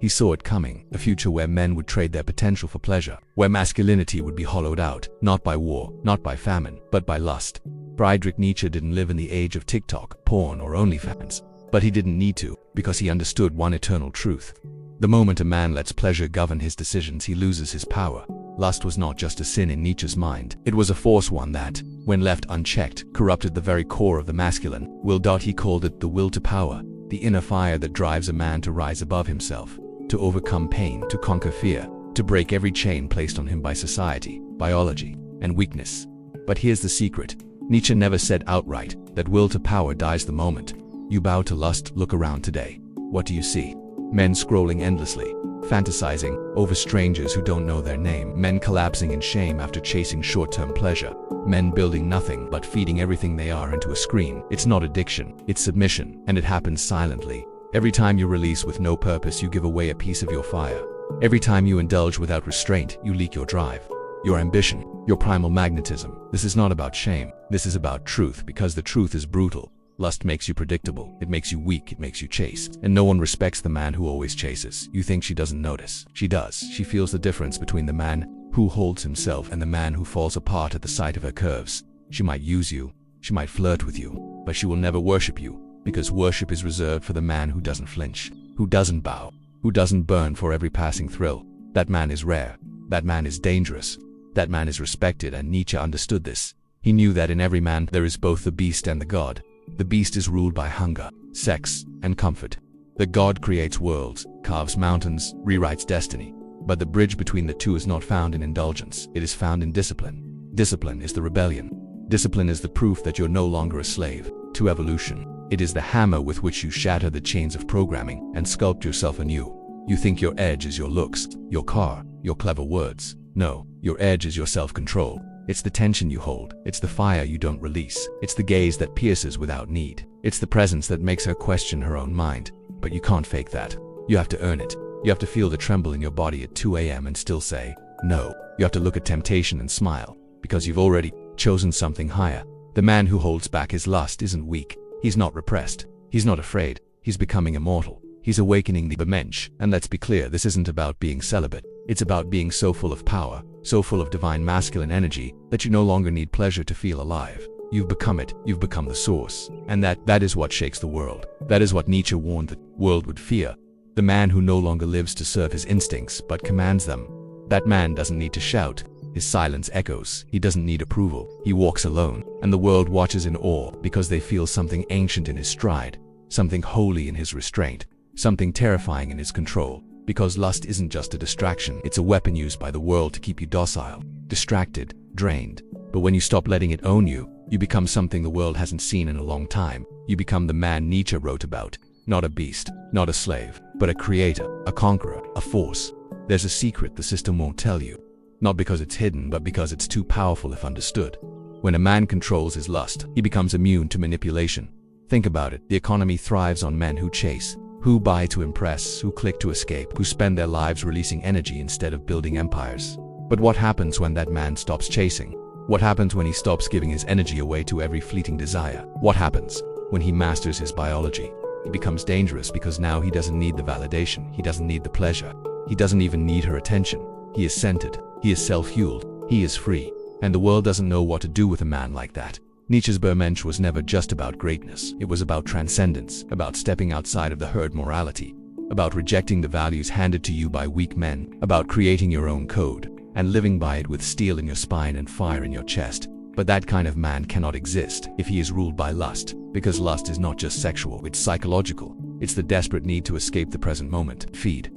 He saw it coming, a future where men would trade their potential for pleasure, where masculinity would be hollowed out, not by war, not by famine, but by lust. Friedrich Nietzsche didn't live in the age of TikTok, porn, or OnlyFans. But he didn't need to, because he understood one eternal truth. The moment a man lets pleasure govern his decisions, he loses his power. Lust was not just a sin in Nietzsche's mind. It was a force, one that, when left unchecked, corrupted the very core of the masculine will. He called it the will to power, the inner fire that drives a man to rise above himself, to overcome pain, to conquer fear, to break every chain placed on him by society, biology, and weakness. But here's the secret. Nietzsche never said outright that will to power dies the moment you bow to lust. Look around today. What do you see? Men scrolling endlessly, fantasizing over strangers who don't know their name. Men collapsing in shame after chasing short-term pleasure. Men building nothing but feeding everything they are into a screen. It's not addiction, it's submission, and it happens silently. Every time you release with no purpose, you give away a piece of your fire. Every time you indulge without restraint, you leak your drive, your ambition, your primal magnetism. This is not about shame. This is about truth, because the truth is brutal. Lust makes you predictable, it makes you weak, it makes you chaste. And no one respects the man who always chases. You think she doesn't notice. She does. She feels the difference between the man who holds himself and the man who falls apart at the sight of her curves. She might use you, she might flirt with you, but she will never worship you, because worship is reserved for the man who doesn't flinch, who doesn't bow, who doesn't burn for every passing thrill. That man is rare. That man is dangerous. That man is respected, and Nietzsche understood this. He knew that in every man there is both the beast and the god. The beast is ruled by hunger, sex, and comfort. The god creates worlds, carves mountains, rewrites destiny. But the bridge between the two is not found in indulgence. It is found in discipline. Discipline is the rebellion. Discipline is the proof that you're no longer a slave to evolution. It is the hammer with which you shatter the chains of programming and sculpt yourself anew. You think your edge is your looks, your car, your clever words. No, your edge is your self-control. It's the tension you hold. It's the fire you don't release. It's the gaze that pierces without need. It's the presence that makes her question her own mind. But you can't fake that. You have to earn it. You have to feel the tremble in your body at 2 a.m. and still say, no. You have to look at temptation and smile, because you've already chosen something higher. The man who holds back his lust isn't weak. He's not repressed. He's not afraid. He's becoming immortal. He's awakening the Übermensch. And let's be clear, this isn't about being celibate. It's about being so full of power, so full of divine masculine energy, that you no longer need pleasure to feel alive. You've become it. You've become the source. And that is what shakes the world. That is what Nietzsche warned the world would fear. The man who no longer lives to serve his instincts, but commands them. That man doesn't need to shout. His silence echoes. He doesn't need approval. He walks alone, and the world watches in awe, because they feel something ancient in his stride, something holy in his restraint, something terrifying in his control. Because lust isn't just a distraction, it's a weapon used by the world to keep you docile, distracted, drained. But when you stop letting it own you, you become something the world hasn't seen in a long time. You become the man Nietzsche wrote about. Not a beast, not a slave, but a creator, a conqueror, a force. There's a secret the system won't tell you. Not because it's hidden, but because it's too powerful if understood. When a man controls his lust, he becomes immune to manipulation. Think about it. The economy thrives on men who chase, who buy to impress, who click to escape, who spend their lives releasing energy instead of building empires. But what happens when that man stops chasing? What happens when he stops giving his energy away to every fleeting desire? What happens when he masters his biology? He becomes dangerous, because now he doesn't need the validation, he doesn't need the pleasure, he doesn't even need her attention. He is centered, he is self-fueled, he is free, and the world doesn't know what to do with a man like that. Nietzsche's Übermensch was never just about greatness. It was about transcendence, about stepping outside of the herd morality, about rejecting the values handed to you by weak men, about creating your own code and living by it with steel in your spine and fire in your chest. But that kind of man cannot exist if he is ruled by lust, because lust is not just sexual, it's psychological. It's the desperate need to escape the present moment, feed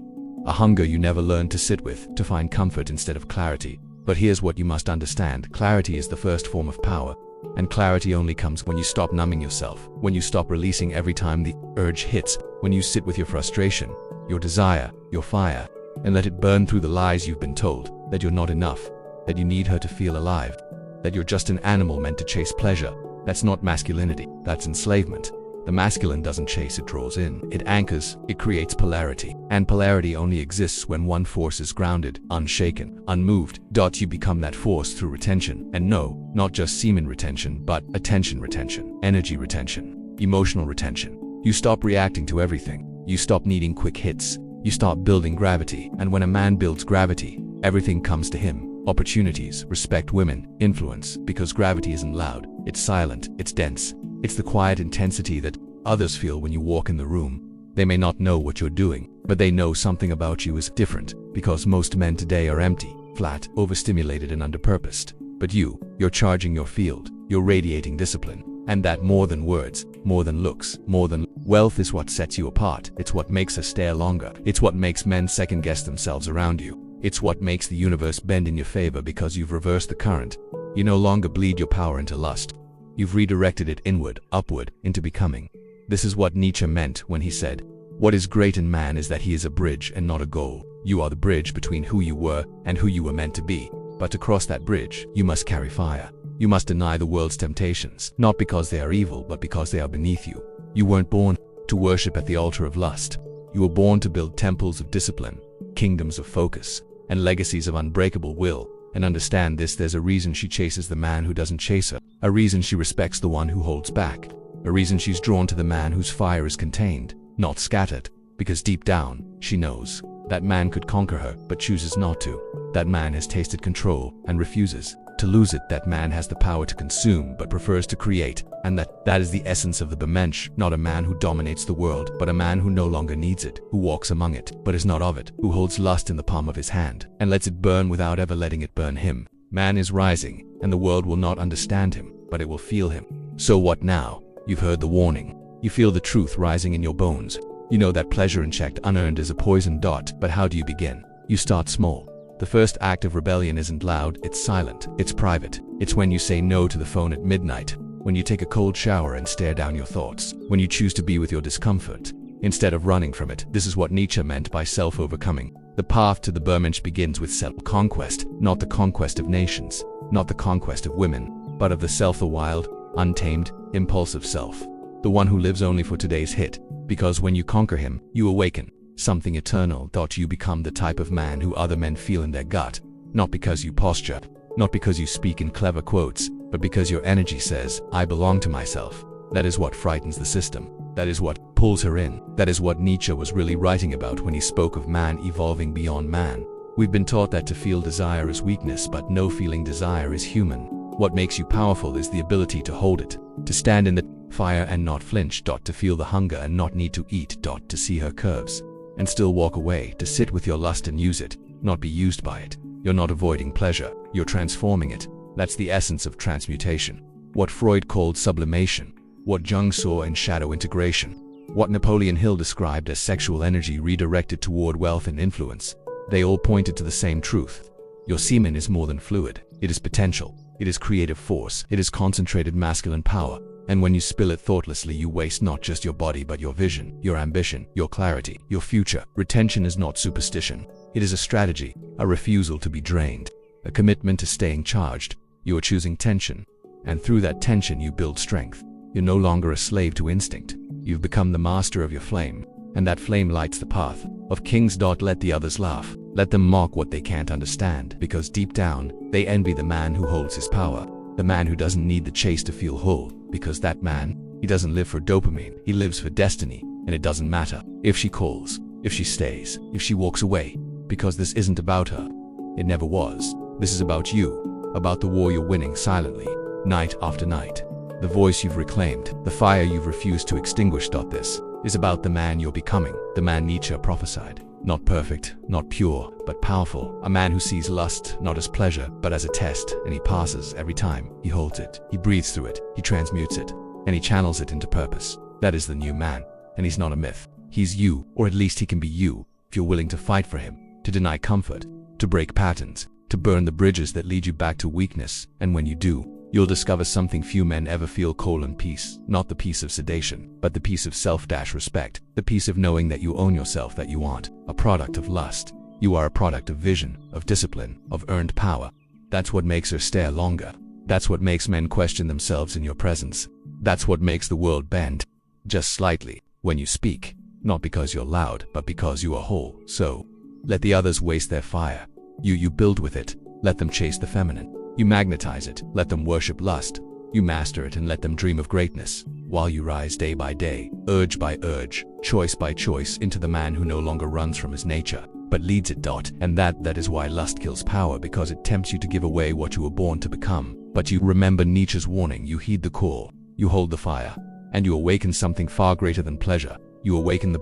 a hunger you never learned to sit with, to find comfort instead of clarity. But here's what you must understand. Clarity is the first form of power. And clarity only comes when you stop numbing yourself, when you stop releasing every time the urge hits, when you sit with your frustration, your desire, your fire, and let it burn through the lies you've been told, that you're not enough, that you need her to feel alive, that you're just an animal meant to chase pleasure. That's not masculinity, that's enslavement. The masculine doesn't chase, it draws in, it anchors, it creates polarity. And polarity only exists when one force is grounded, unshaken, unmoved. You become that force through retention. And no, not just semen retention, but attention retention, energy retention, emotional retention. You stop reacting to everything. You stop needing quick hits. You start building gravity, and when a man builds gravity, everything comes to him. Opportunities, respect, women, influence, because gravity isn't loud, it's silent, it's dense. It's the quiet intensity that others feel when you walk in the room. They may not know what you're doing, but they know something about you is different, because most men today are empty, flat, overstimulated and underpurposed. But you're charging your field, you're radiating discipline. And that more than words, more than looks, more than wealth is what sets you apart. It's what makes us stare longer. It's what makes men second guess themselves around you. It's what makes the universe bend in your favor because you've reversed the current. You no longer bleed your power into lust. You've redirected it inward, upward, into becoming. This is what Nietzsche meant when he said, "What is great in man is that he is a bridge and not a goal." You are the bridge between who you were and who you were meant to be. But to cross that bridge, you must carry fire. You must deny the world's temptations, not because they are evil, but because they are beneath you. You weren't born to worship at the altar of lust. You were born to build temples of discipline, kingdoms of focus, and legacies of unbreakable will. And understand this, there's a reason she chases the man who doesn't chase her, a reason she respects the one who holds back, a reason she's drawn to the man whose fire is contained, not scattered, because deep down, she knows that man could conquer her, but chooses not to. That man has tasted control and refuses to lose it. That man has the power to consume, but prefers to create. And that is the essence of the Übermensch, not a man who dominates the world, but a man who no longer needs it, who walks among it, but is not of it, who holds lust in the palm of his hand, and lets it burn without ever letting it burn him. Man is rising, and the world will not understand him, but it will feel him. So what now? You've heard the warning. You feel the truth rising in your bones. You know that pleasure unchecked, unearned is a poison dart, but how do you begin? You start small. The first act of rebellion isn't loud, it's silent, it's private. It's when you say no to the phone at midnight, when you take a cold shower and stare down your thoughts, when you choose to be with your discomfort, instead of running from it. This is what Nietzsche meant by self-overcoming. The path to the Übermensch begins with self-conquest, not the conquest of nations, not the conquest of women, but of the self, the wild, untamed, impulsive self. The one who lives only for today's hit. Because when you conquer him, you awaken something eternal. You become the type of man who other men feel in their gut, not because you posture, not because you speak in clever quotes, but because your energy says, "I belong to myself." That is what frightens the system. That is what pulls her in. That is what Nietzsche was really writing about when he spoke of man evolving beyond man. We've been taught that to feel desire is weakness, but no feeling desire is human. What makes you powerful is the ability to hold it, to stand in the fire and not flinch. To feel the hunger and not need to eat. To see her curves and still walk away. To sit with your lust and use it, not be used by it. You're not avoiding pleasure, you're transforming it. That's the essence of transmutation. What Freud called sublimation. What Jung saw in shadow integration. What Napoleon Hill described as sexual energy redirected toward wealth and influence. They all pointed to the same truth. Your semen is more than fluid. It is potential. It is creative force. It is concentrated masculine power. And when you spill it thoughtlessly, you waste not just your body but your vision, your ambition, your clarity, your future. Retention is not superstition. It is a strategy, a refusal to be drained, a commitment to staying charged. You are choosing tension, and through that tension you build strength. You're no longer a slave to instinct. You've become the master of your flame, and that flame lights the path of kings. Let the others laugh. Let them mock what they can't understand, because deep down, they envy the man who holds his power. The man who doesn't need the chase to feel whole, because that man, he doesn't live for dopamine, he lives for destiny, and it doesn't matter if she calls, if she stays, if she walks away, because this isn't about her. It never was. This is about you, about the war you're winning silently, night after night, the voice you've reclaimed, the fire you've refused to extinguish. This is about the man you're becoming, the man Nietzsche prophesied. Not perfect, not pure, but powerful. A man who sees lust not as pleasure, but as a test, and he passes every time. He holds it, he breathes through it, he transmutes it, and he channels it into purpose. That is the new man, and he's not a myth. He's you, or at least he can be you, if you're willing to fight for him, to deny comfort, to break patterns, to burn the bridges that lead you back to weakness. And when you do, you'll discover something few men ever feel: peace. Not the peace of sedation, but the peace of self-respect. The peace of knowing that you own yourself, that you aren't a product of lust. You are a product of vision, of discipline, of earned power. That's what makes her stare longer. That's what makes men question themselves in your presence. That's what makes the world bend, just slightly, when you speak. Not because you're loud, but because you are whole. So, let the others waste their fire. You build with it. Let them chase the feminine. You magnetize it, let them worship lust. You master it and let them dream of greatness. while you rise day by day, urge by urge, choice by choice, into the man who no longer runs from his nature, but leads it. And that is why lust kills power, because it tempts you to give away what you were born to become. But you remember Nietzsche's warning, you heed the call, you hold the fire, and you awaken something far greater than pleasure. You awaken the